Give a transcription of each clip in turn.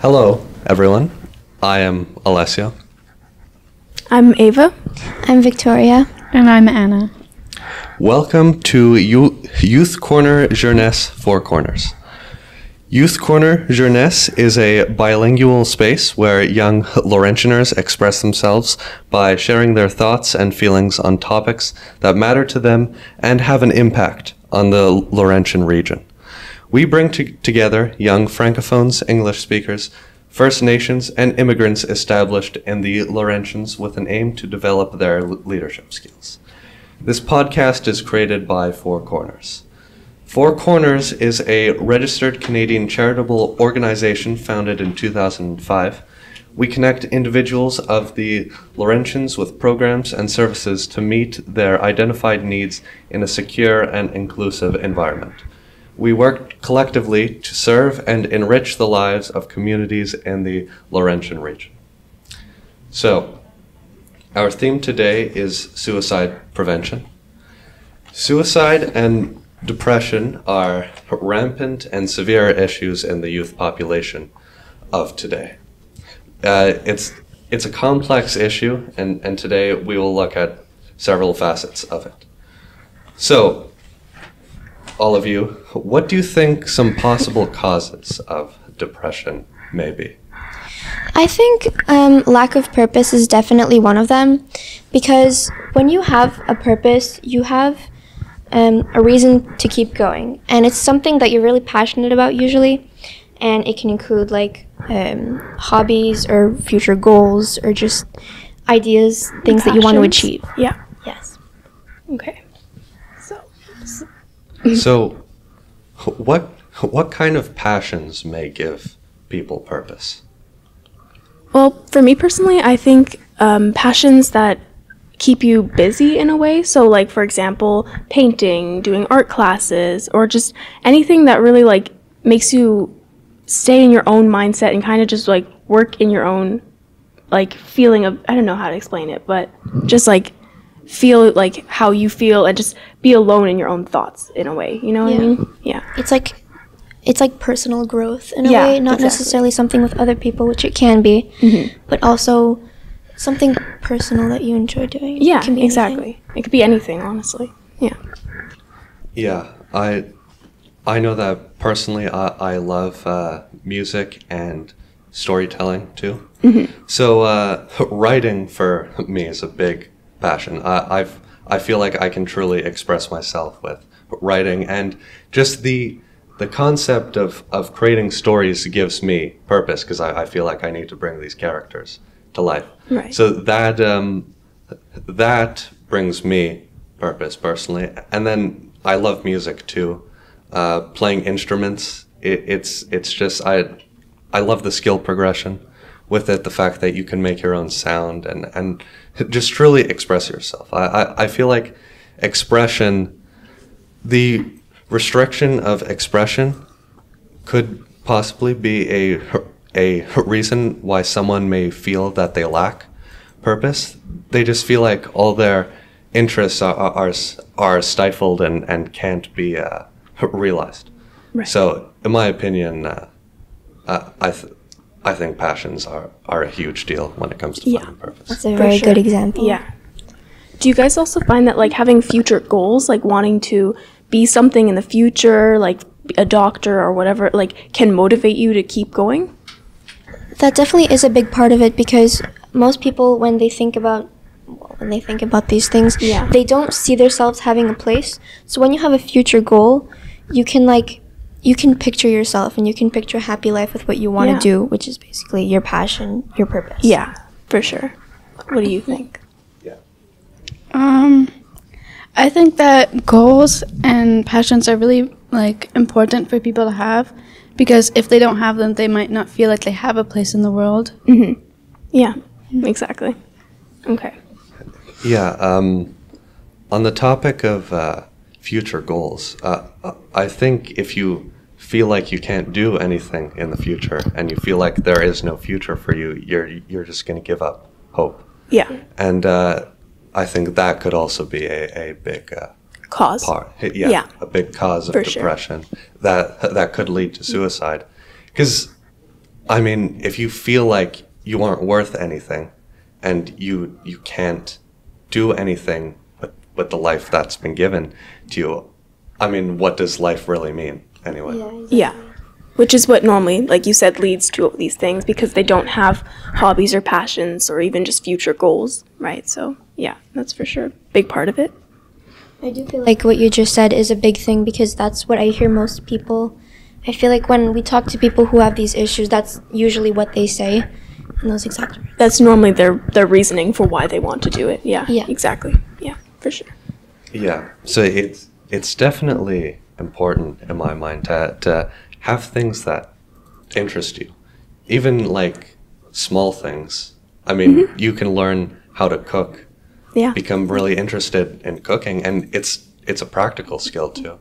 Hello, everyone. I am Alessio. I'm Ava. I'm Victoria. And I'm Anna. Welcome to Youth Korner Jeunesse Four Corners. Youth Korner Jeunesse is a bilingual space where young Laurentianers express themselves by sharing their thoughts and feelings on topics that matter to them and have an impact on the Laurentian region. We bring together young Francophones, English speakers, First Nations, and immigrants established in the Laurentians with an aim to develop their leadership skills. This podcast is created by Four Corners. Four Corners is a registered Canadian charitable organization founded in 2005. We connect individuals of the Laurentians with programs and services to meet their identified needs in a secure and inclusive environment. We work collectively to serve and enrich the lives of communities in the Laurentian region. So, our theme today is suicide prevention. Suicide and depression are rampant and severe issues in the youth population of today. It's a complex issue, and today we will look at several facets of it. So, all of you, what do you think some possible causes of depression may be? I think lack of purpose is definitely one of them, because when you have a purpose, you have a reason to keep going, and it's something that you're really passionate about usually, and it can include like hobbies or future goals or just ideas, things that you want to achieve. Yeah. Yes. Okay. So, what kind of passions may give people purpose? Well, for me personally, I think passions that keep you busy in a way. So, like, for example, painting, doing art classes, or just anything that really, like, makes you stay in your own mindset and kind of just, like, work in your own, like, feeling of, I don't know how to explain it, but just, like, feel, like, how you feel and just be alone in your own thoughts in a way. You know what I mean? Yeah. It's like personal growth in a way, not necessarily something with other people, which it can be, but also something personal that you enjoy doing. Yeah, it can be exactly. anything. It could be anything, honestly. Yeah. Yeah, I know that personally I love music and storytelling too. So writing for me is a big passion. I feel like I can truly express myself with writing, and just the concept of creating stories gives me purpose, because I feel like I need to bring these characters to life. Right. So that brings me purpose personally. And then I love music too. Playing instruments, it's just I love the skill progression with it, the fact that you can make your own sound and just truly express yourself. I feel like expression, the restriction of expression could possibly be a reason why someone may feel that they lack purpose. They just feel like all their interests are stifled and can't be realized. Right. So, in my opinion, I think passions are a huge deal when it comes to finding purpose. That's a very good example. Yeah. Do you guys also find that, like, having future goals, like wanting to be something in the future, like a doctor or whatever, like, can motivate you to keep going? That definitely is a big part of it, because most people, when they think about these things, they don't see themselves having a place. So when you have a future goal, you can picture yourself, and you can picture a happy life with what you want to do, which is basically your passion, your purpose. Yeah, for sure. What do you think? Yeah. I think that goals and passions are really, like, important for people to have, because if they don't have them, they might not feel like they have a place in the world. Yeah, exactly. Okay. Yeah. On the topic of future goals, I think if you feel like you can't do anything in the future and you feel like there is no future for you, you're just going to give up hope. Yeah. And I think that could also be a big cause. A big cause of depression that could lead to suicide. Because I mean, if you feel like you aren't worth anything and you can't do anything with the life that's been given to you, I mean, what does life really mean anyway? Yeah, exactly. Yeah. Which is what normally, like you said, leads to these things because they don't have hobbies or passions or even just future goals, right? So, yeah, that's for sure a big part of it. I do feel like what you just said is a big thing because that's what I hear most people. I feel like when we talk to people who have these issues, that's usually what they say. And those exactly. That's normally their reasoning for why they want to do it. Yeah, Yeah. exactly. Yeah, for sure. Yeah. So it's definitely important in my mind to have things that interest you. Even like small things. I mean, you can learn how to cook, Yeah. become really interested in cooking, and it's a practical skill too.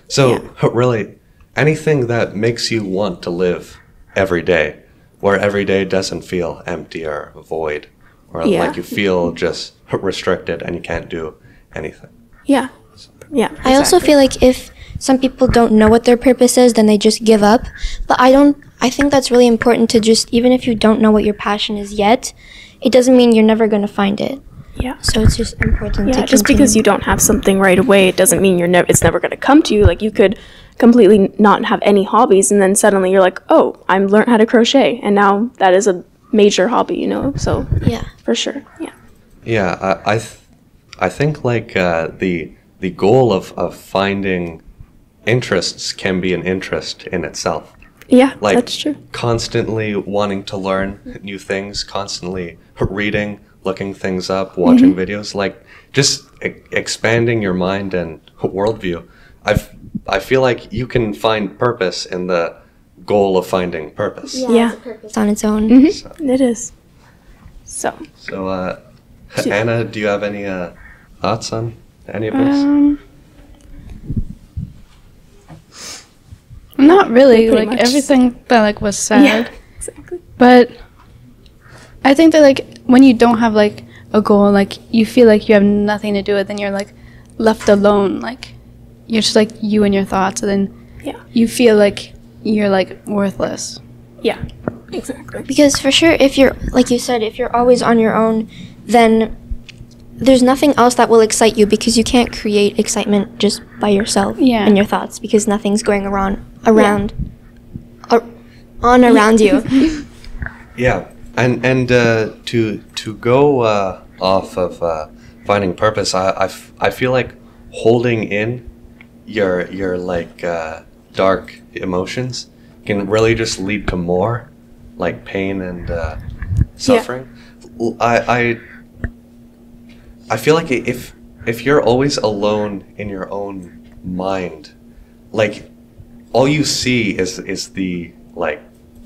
So really, anything that makes you want to live every day, where every day doesn't feel empty or void, or Yeah. like you feel just restricted and you can't do anything. Yeah. Yeah. I also exactly. feel like if some people don't know what their purpose is, then they just give up. But I think that's really important to just, even if you don't know what your passion is yet, it doesn't mean you're never going to find it. Yeah. So it's just important Yeah, to just because you don't have something right away, it doesn't mean it's never going to come to you. Like you could completely not have any hobbies, and then suddenly you're like, oh, I'm learned how to crochet, and now that is a major hobby, you know. So Yeah. for sure, yeah, Yeah, I think like the goal of finding interests can be an interest in itself. yeah, Like that's true. constantly wanting to learn new things, constantly reading, looking things up, watching videos, like just expanding your mind and worldview. I feel like you can find purpose in the goal of finding purpose. Yeah. It's a purpose on its own. It is. So So, Anna, do you have any thoughts on any of this? Not really. Pretty Like much. everything that like was said. yeah, exactly. But I think that like when you don't have like a goal, like you feel like you have nothing to do with, then you're like left alone. Like you're just like you and your thoughts, and then Yeah, you feel like you're like worthless. yeah, exactly. Because for sure, if you're, like you said, if you're always on your own, then there's nothing else that will excite you because you can't create excitement just by yourself Yeah. and your thoughts because nothing's going around you. Yeah, and to go off of finding purpose, I feel like holding in your like dark emotions can really just lead to more like pain and suffering. I feel like if you're always alone in your own mind, like all you see is the like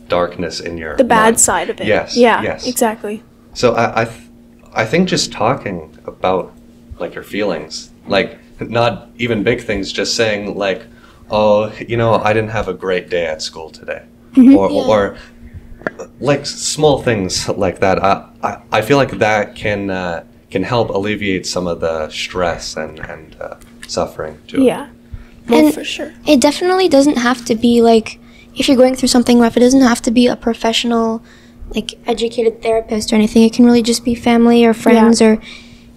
darkness in your The bad mind. side of it. Yes. Yeah. Yes. Exactly. So I think just talking about like your feelings, like not even big things, just saying like, oh, you know, I didn't have a great day at school today, or like small things like that. I feel like that can help alleviate some of the stress and suffering too. Yeah. Well, And for sure. it definitely doesn't have to be like, if you're going through something rough, it doesn't have to be a professional, like educated therapist or anything. It can really just be family or friends, or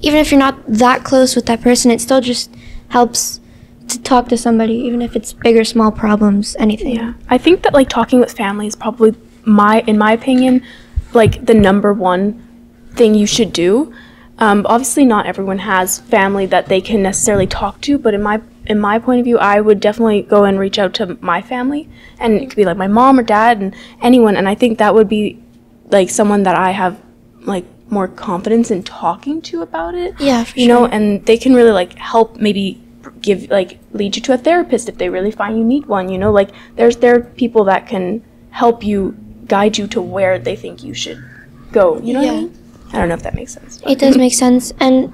even if you're not that close with that person, it still just helps to talk to somebody, even if it's big or small problems, anything. Yeah, I think that like talking with family is probably in my opinion, like the number one thing you should do. Obviously, not everyone has family that they can necessarily talk to, but in my point of view, I would definitely go and reach out to my family, and it could be like my mom or dad and anyone, and I think that would be like someone that I have like more confidence in talking to about it. Yeah, for you know, sure. and they can really like help maybe lead you to a therapist if they really find you need one, you know, like there are people that can help you guide you to where they think you should go, you know what I Yeah. mean? I don't know if that makes sense. It does make sense, and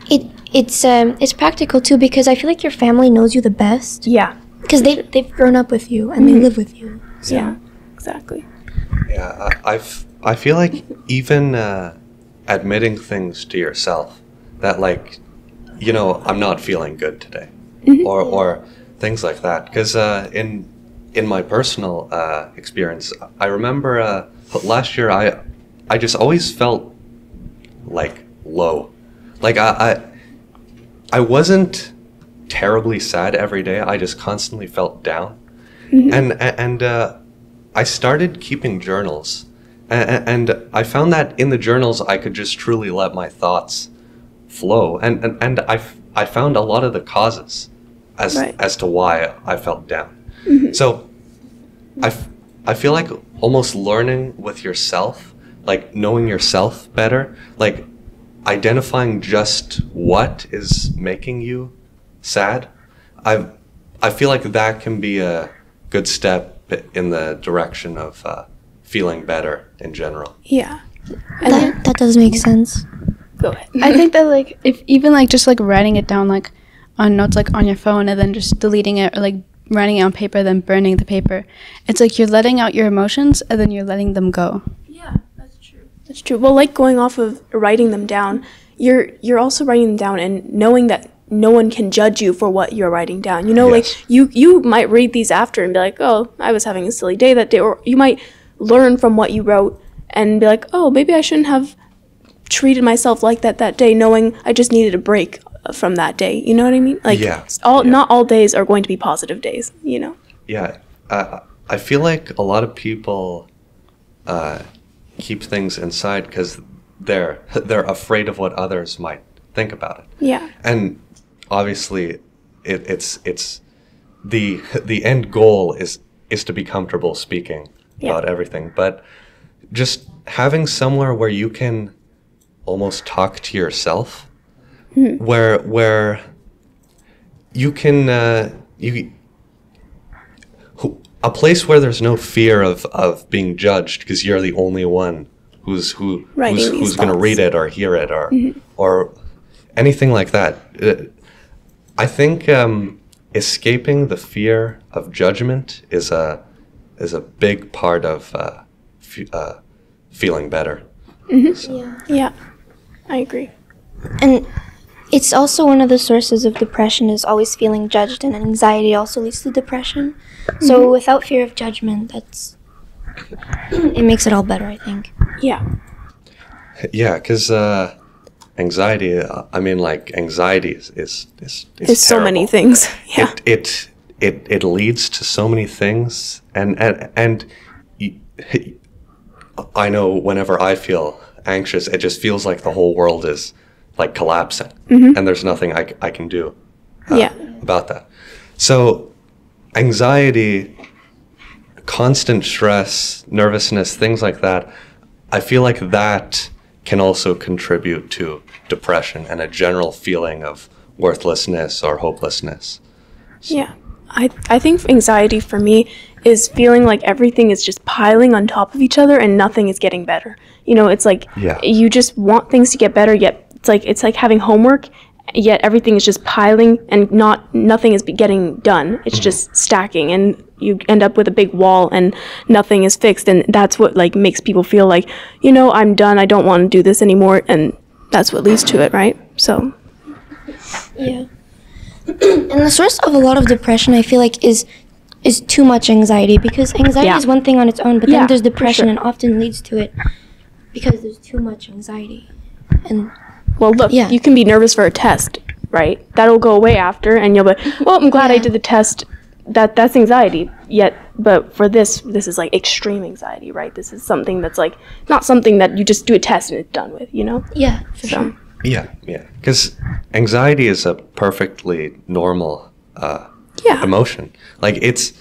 it's practical too because I feel like your family knows you the best Yeah, because they've grown up with you and they live with you. So. yeah, exactly. Yeah, I feel like even admitting things to yourself that like, you know, I'm not feeling good today, or things like that. Because in my personal experience, I remember last year I just always felt like low. Like I wasn't terribly sad every day. I just constantly felt down. And I started keeping journals. And I found that in the journals I could just truly let my thoughts flow. And I found a lot of the causes as to why I felt down. So I feel like almost learning with yourself, like knowing yourself better, like identifying just what is making you sad. I feel like that can be a good step in the direction of feeling better in general. Yeah. That does make sense. Go ahead. I think that like if even like just like writing it down like on notes like on your phone and then just deleting it, or like writing it on paper then burning the paper, it's like you're letting out your emotions and then you're letting them go. Yeah, that's true. That's true. Well, like going off of writing them down, you're also writing them down and knowing that no one can judge you for what you're writing down. You know, like you might read these after and be like, oh, I was having a silly day that day, or you might learn from what you wrote and be like, oh, maybe I shouldn't have treated myself like that day, knowing I just needed a break from that day. You know what I mean? Like, not all days are going to be positive days, you know? Yeah. I feel like a lot of people keep things inside because they're afraid of what others might think about it. Yeah. And obviously it's the end goal is to be comfortable speaking about everything, but just having somewhere where you can almost talk to yourself, where you can a place where there's no fear of being judged because you're the only one who's going to read it or hear it or anything like that. I think escaping the fear of judgment is a big part of feeling better. So. Yeah, I agree. And it's also one of the sources of depression is always feeling judged, and anxiety also leads to depression. So without fear of judgment, it makes it all better, I think. Yeah. Yeah, because anxiety, I mean, like, anxiety is so many things. Yeah. It leads to so many things, and I know whenever I feel anxious, it just feels like the whole world is like collapsing, and there's nothing I can do about that. So anxiety, constant stress, nervousness, things like that, I feel like that can also contribute to depression and a general feeling of worthlessness or hopelessness. So. Yeah. I think anxiety for me is feeling like everything is just piling on top of each other and nothing is getting better. You know, it's like you just want things to get better, yet it's like having homework, yet everything is just piling and nothing is getting done. It's just stacking, and you end up with a big wall and nothing is fixed, and that's what like makes people feel like, you know, I'm done, I don't want to do this anymore, and that's what leads to it, right? So yeah. And the source of a lot of depression, I feel like, is too much anxiety, because anxiety is one thing on its own, but then there's depression, and often leads to it because there's too much anxiety. And well, look, you can be nervous for a test, right? That'll go away after, and you'll be, well, I'm glad I did the test. That's anxiety. But for this is like extreme anxiety, right? This is something that's like not something that you just do a test and it's done with, you know? Yeah, for sure. Yeah. Because anxiety is a perfectly normal emotion. Like it's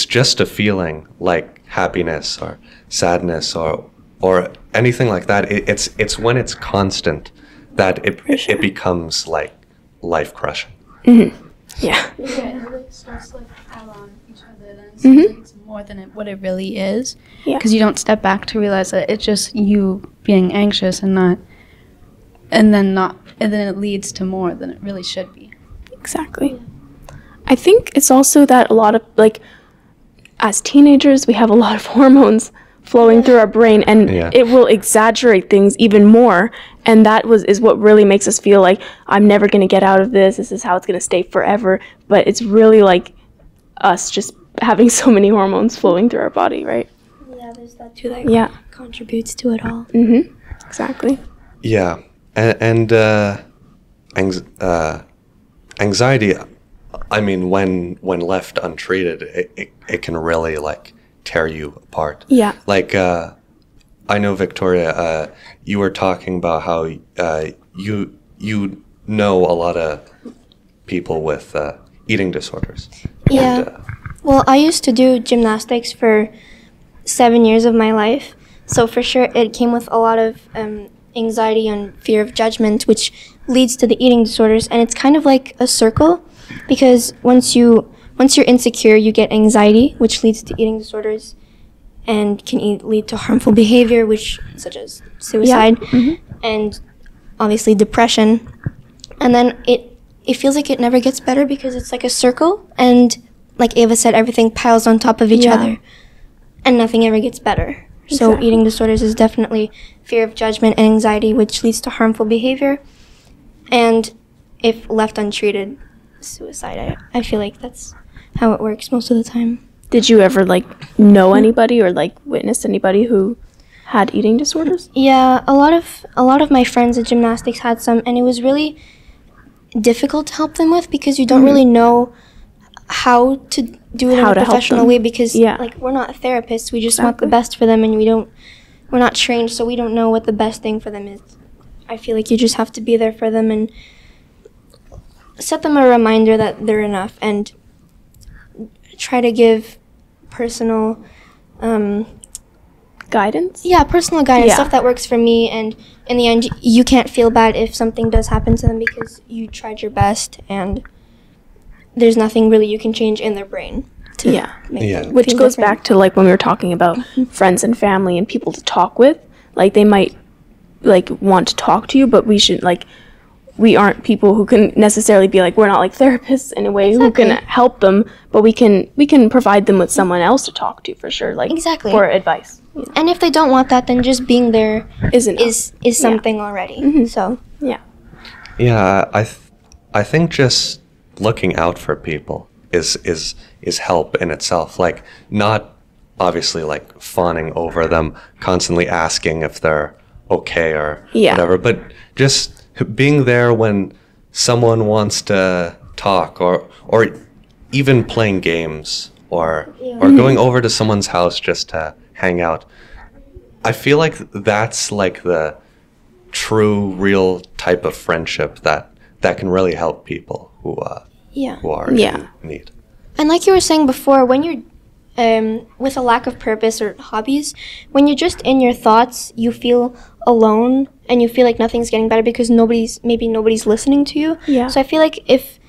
just a feeling like happiness or sadness or anything like that. It's when it's constant that it becomes like life crushing. Mm-hmm. Yeah. It like starts to like pile on each other, then it seems like it's more than what it really is. Yeah. Because you don't step back to realize that it's just you being anxious and then it leads to more than it really should be. Exactly. Yeah. I think it's also that a lot of, like, as teenagers, we have a lot of hormones flowing through our brain, and it will exaggerate things even more, and that is what really makes us feel like, I'm never going to get out of this is how it's going to stay forever. But it's really like us just having so many hormones flowing through our body, right? Yeah, there's that too that contributes to it all. Mm-hmm. Exactly. Yeah, and anxiety, I mean, when left untreated, it can really like tear you apart. Yeah. Like, I know, Victoria, you were talking about how you know a lot of people with eating disorders. Yeah. And, well, I used to do gymnastics for 7 years of my life, so for sure it came with a lot of anxiety and fear of judgment, which leads to the eating disorders. And it's kind of like a circle, because once you're insecure, you get anxiety, which leads to eating disorders, and can lead to harmful behavior, such as suicide, and obviously depression. And then it feels like it never gets better, because it's like a circle, and like Ava said, everything piles on top of each other, and nothing ever gets better. So eating disorders is definitely fear of judgment and anxiety, which leads to harmful behavior. And if left untreated, suicide. I feel like that's how it works most of the time. Did you ever like know anybody or like witness anybody who had eating disorders? Yeah, a lot of my friends at gymnastics had some, and it was really difficult to help them with, because you don't really know how to do it in a professional way, because like we're not therapists, we just want the best for them, and we're not trained, so we don't know what the best thing for them is. I feel like you just have to be there for them and set them a reminder that they're enough, and try to give personal guidance. Personal guidance, stuff that works for me, and in the end you can't feel bad if something does happen to them, because you tried your best and there's nothing really you can change in their brain to make them which feel goes different. back to like when we were talking about friends and family and people to talk with. Like they might like want to talk to you, but we aren't people who can necessarily be like, we're not like therapists in a way who can help them, but we can provide them with someone else to talk to for sure, like for advice. And if they don't want that, then just being there is something already. So I think just looking out for people is help in itself. Like, not obviously like fawning over them, constantly asking if they're okay or whatever, but just being there when someone wants to talk, or even playing games, or going over to someone's house just to hang out. I feel like that's like the true, real type of friendship that can really help people who are in need. And like you were saying before, when you're with a lack of purpose or hobbies, when you're just in your thoughts, you feel alone and you feel like nothing's getting better because nobody's listening to you. So I feel like if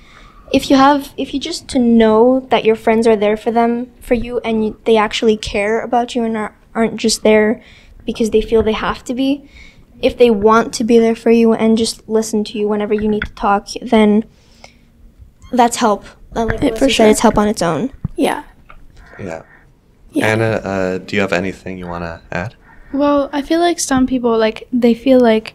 you just to know that your friends are there for you, and they actually care about you and aren't just there because they feel they have to be. If they want to be there for you and just listen to you whenever you need to talk, then that's help. Like Alessio said, it's help on its own. Yeah. Anna, do you have anything you want to add? Well, I feel like some people, like, they feel like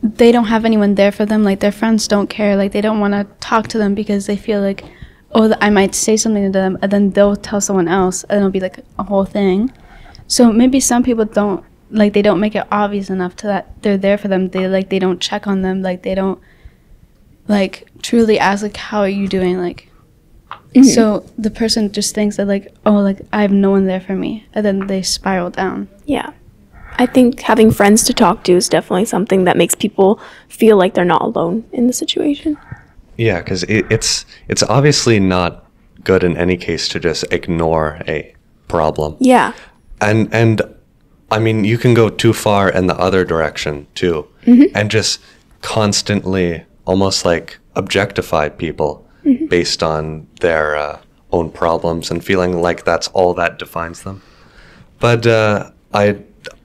they don't have anyone there for them. Like, their friends don't care. Like, they don't want to talk to them because they feel like, I might say something to them, and then they'll tell someone else, and it'll be, like, a whole thing. So maybe some people don't, like, they don't make it obvious enough to that they're there for them. They don't check on them. Like, they don't, like, truly ask, like, how are you doing? Like, so the person just thinks that, like, I have no one there for me, and then they spiral down. Yeah. I think having friends to talk to is definitely something that makes people feel like they're not alone in the situation. Yeah, because it's obviously not good in any case to just ignore a problem. Yeah. And I mean, you can go too far in the other direction too, and just constantly almost like objectify people based on their own problems and feeling like that's all that defines them. But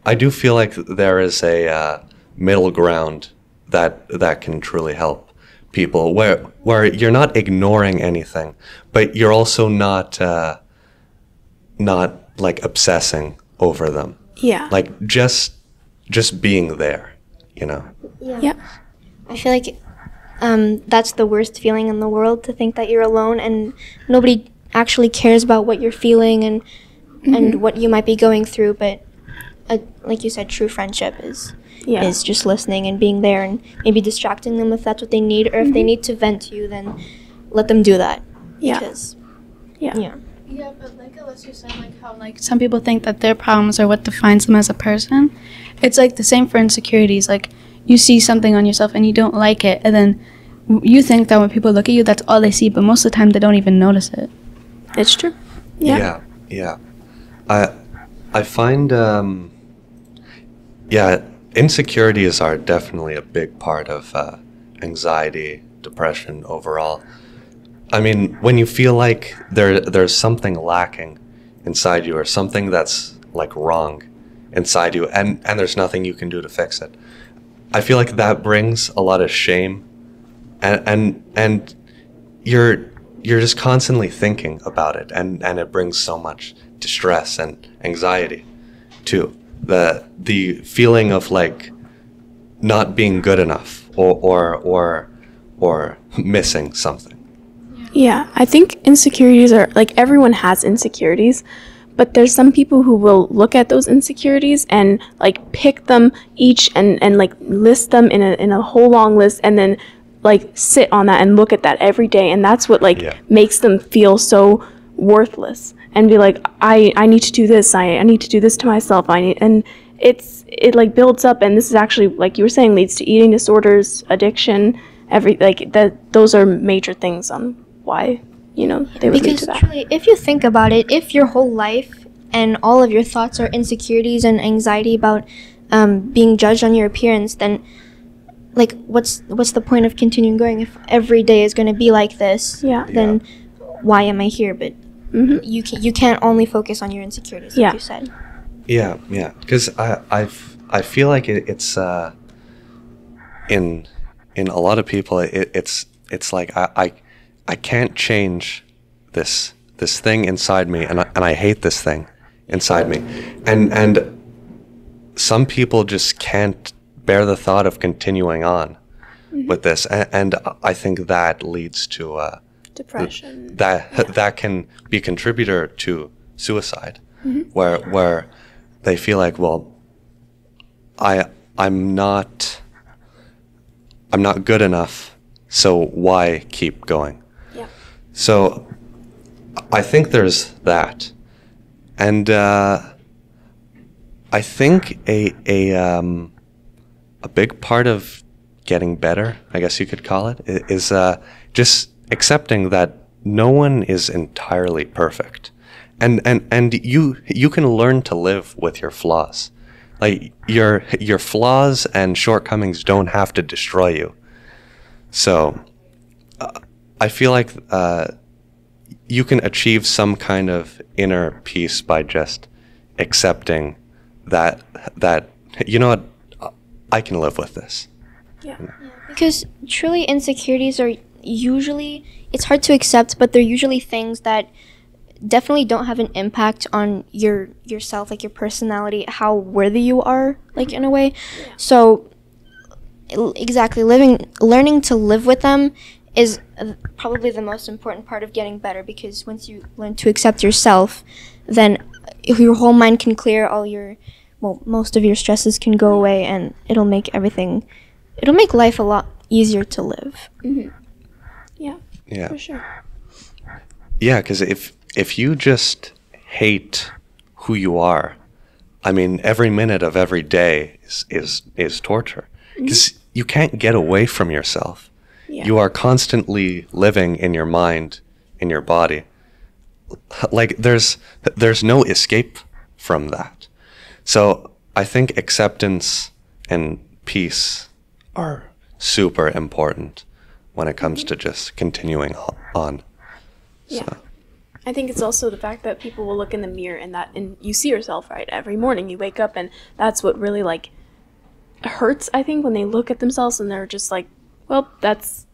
I do feel like there is a middle ground that can truly help people, where you're not ignoring anything, but you're also not like obsessing over them. Yeah. Like just being there, you know. Yeah. I feel like that's the worst feeling in the world, to think that you're alone and nobody actually cares about what you're feeling and what you might be going through. But like you said, true friendship is just listening and being there and maybe distracting them if that's what they need, or if they need to vent to you, then let them do that. Because, Yeah, but like Alessio said, like how like some people think that their problems are what defines them as a person. It's like the same for insecurities. Like you see something on yourself and you don't like it, and then you think that when people look at you, that's all they see. But most of the time, they don't even notice it. It's true. Yeah. I find insecurities are definitely a big part of anxiety, depression overall. I mean, when you feel like there's something lacking inside you, or something that's like wrong inside you, and there's nothing you can do to fix it, I feel like that brings a lot of shame, and you're just constantly thinking about it, and it brings so much distress and anxiety too. The feeling of like not being good enough or missing something. Yeah, I think insecurities are, like, everyone has insecurities, but there's some people who will look at those insecurities and, like, pick them each and like, list them in a whole long list, and then, like, sit on that and look at that every day, and that's what, like, makes them feel so worthless, and be like, I need to do this, I need to do this to myself, and it, like, builds up, and this is actually, like you were saying, leads to eating disorders, addiction, those are major things on why, they would lead to that. Because truly, if you think about it, if your whole life and all of your thoughts are insecurities and anxiety about being judged on your appearance, then like what's the point of continuing going if every day is going to be like this? Then why am I here? But you can't only focus on your insecurities, like you said. Yeah, because I feel like it's in a lot of people it's like I can't change this thing inside me, and I hate this thing inside me, and some people just can't bear the thought of continuing on with this, and I think that leads to depression. That can be a contributor to suicide, where they feel like, well, I'm not good enough, so why keep going? So I think there's that, and I think a big part of getting better, I guess you could call it, is just accepting that no one is entirely perfect, and you can learn to live with your flaws. Like your flaws and shortcomings don't have to destroy you. So I feel like you can achieve some kind of inner peace by just accepting that you know what, I can live with this. Because truly insecurities are usually, it's hard to accept, but they're usually things that definitely don't have an impact on yourself, like your personality, how worthy you are, like, in a way. So exactly, learning to live with them is probably the most important part of getting better, because once you learn to accept yourself, then your whole mind can clear, most of your stresses can go away, and it'll make life a lot easier to live. Yeah, for sure. Yeah, because if you just hate who you are, I mean, every minute of every day is torture, because you can't get away from yourself. You are constantly living in your mind, in your body. Like there's no escape from that. So I think acceptance and peace are super important when it comes to just continuing on. So. I think it's also the fact that people will look in the mirror and you see yourself, right? Every morning you wake up, and that's what really, like, hurts, I think, when they look at themselves and they're just like, well, that's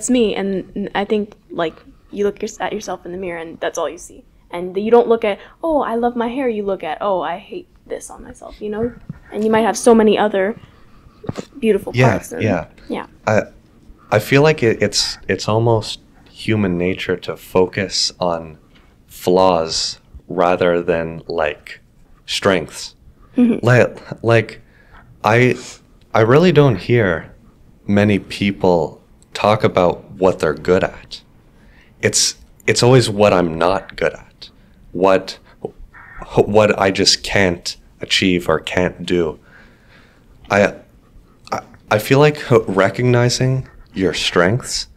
me. And I think, like, you look at yourself in the mirror and that's all you see. And you don't look at, oh, I love my hair. You look at, oh, I hate this on myself, And you might have so many other beautiful parts. Yeah. I feel like it's almost human nature to focus on flaws rather than like strengths. Like I really don't hear many people talk about what they're good at. It's always what I'm not good at, what I just can't achieve or can't do. I feel like recognizing your strengths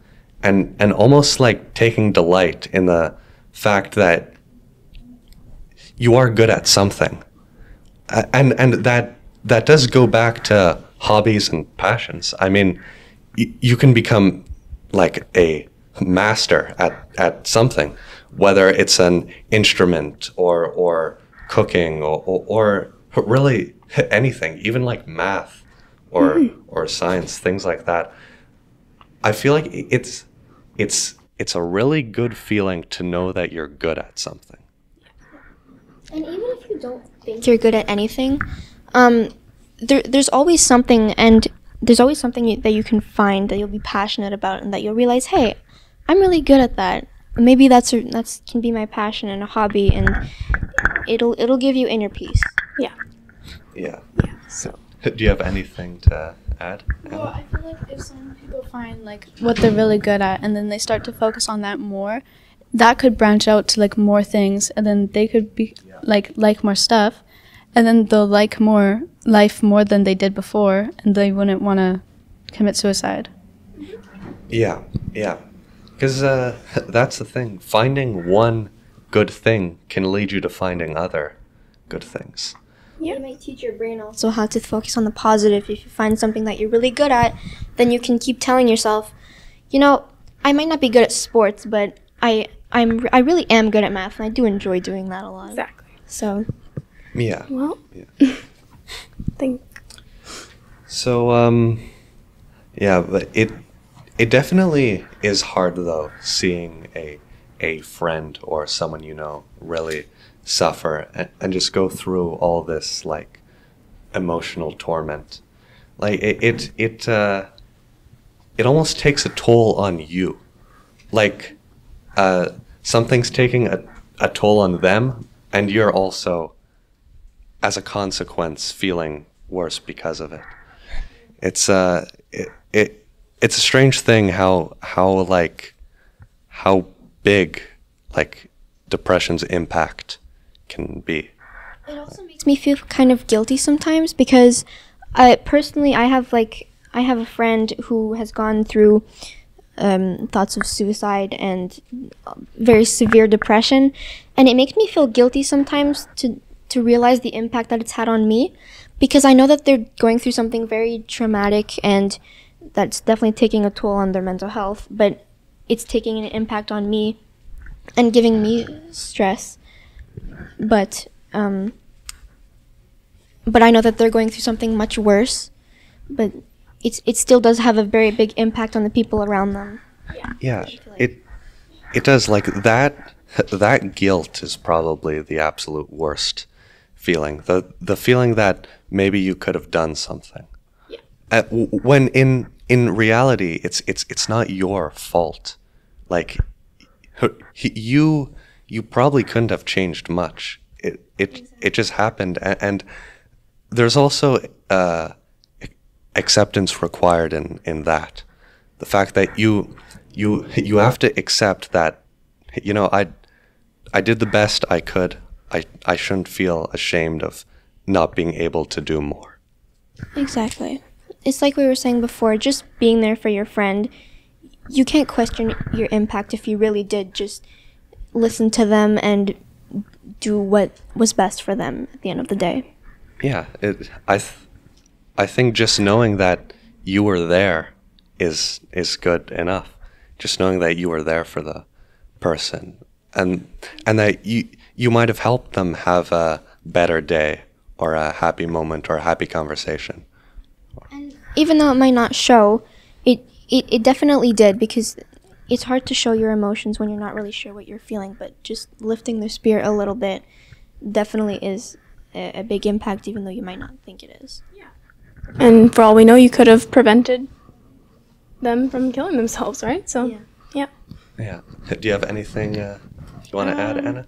and almost like taking delight in the fact that you are good at something, and that does go back to hobbies and passions. I mean, you can become like a master at something, whether it's an instrument or cooking or really anything, even like math or science, things like that. I feel like it's a really good feeling to know that you're good at something. And even if you don't think you're good at anything, there's always something, and there's always something that you can find that you'll be passionate about, and that you'll realize, hey, I'm really good at that. Maybe that's can be my passion and a hobby, and it'll give you inner peace. Yeah. Yeah. So, do you have anything to add? Well, I feel like if some people find like what they're really good at, and then they start to focus on that more, that could branch out to like more things, and then they could be like more stuff, and then they'll like more life more than they did before, and they wouldn't want to commit suicide. Yeah. Because that's the thing. Finding one good thing can lead you to finding other good things. Yeah. It might teach your brain also how to focus on the positive. If you find something that you're really good at, then you can keep telling yourself, I might not be good at sports, but I really am good at math, and I do enjoy doing that a lot. Exactly. So. Yeah. Well. Yeah. So yeah, but it definitely is hard though, seeing a friend or someone really suffer and just go through all this like emotional torment. Like it almost takes a toll on you. Like something's taking a toll on them, and you're also, as a consequence, feeling worse because of it. It's it's a strange thing how big like depression's impact can be. It also makes me feel kind of guilty sometimes, because I have a friend who has gone through thoughts of suicide and very severe depression, and it makes me feel guilty sometimes to realize the impact that it's had on me, because I know that they're going through something very traumatic, and that's definitely taking a toll on their mental health, but it's taking an impact on me and giving me stress. But I know that they're going through something much worse, but it still does have a very big impact on the people around them. Yeah, it does. Like that guilt is probably the absolute worst feeling. The feeling that maybe you could have done something. Yeah. When in reality, it's not your fault. Like you probably couldn't have changed much. It just happened, and there's also acceptance required in that. The fact that you have to accept that, I did the best I could. I shouldn't feel ashamed of not being able to do more. Exactly. It's like we were saying before, just being there for your friend. You can't question your impact if you really did just listen to them and do what was best for them at the end of the day. Yeah, I think just knowing that you were there is good enough. Just knowing that you were there for the person, and that you might have helped them have a better day or a happy moment or a happy conversation. And even though it might not show, it definitely did, because it's hard to show your emotions when you're not really sure what you're feeling, but just lifting their spirit a little bit definitely is a big impact, even though you might not think it is. Yeah. And for all we know, you could have prevented them from killing themselves, right? So, yeah. Yeah. Do you have anything you want to add, Anna?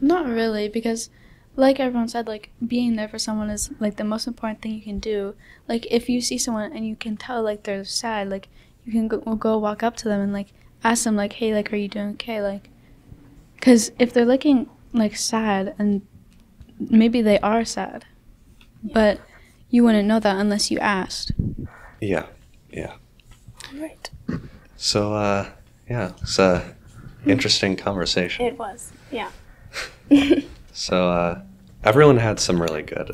Not really, because like everyone said, like being there for someone is like the most important thing you can do. Like if you see someone and you can tell like they're sad, like you can go walk up to them and like ask them like, hey, like, are you doing okay? Like, because if they're looking like sad, and maybe they are sad, but you wouldn't know that unless you asked. Yeah. Right. So, yeah, it's a interesting conversation. It was. Yeah. So, everyone had some really good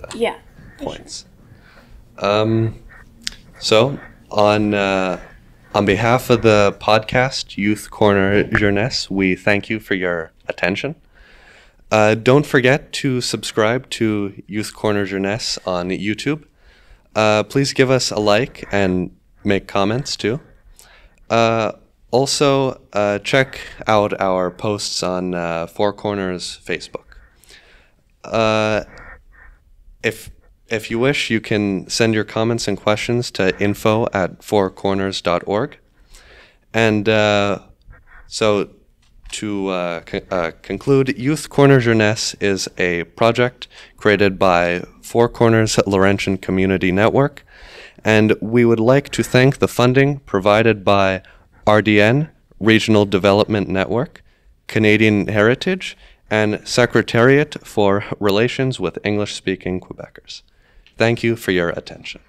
points. So, on behalf of the podcast Youth Korner Jeunesse, we thank you for your attention. Don't forget to subscribe to Youth Korner Jeunesse on YouTube. Please give us a like and make comments too. Also, check out our posts on Four Corners Facebook. If you wish, you can send your comments and questions to info@fourcorners.org. And so to conclude, Youth Korner Jeunesse is a project created by Four Corners Laurentian Community Network, and we would like to thank the funding provided by RDN, Regional Development Network, Canadian Heritage, and Secretariat for Relations with English-Speaking Quebecers. Thank you for your attention.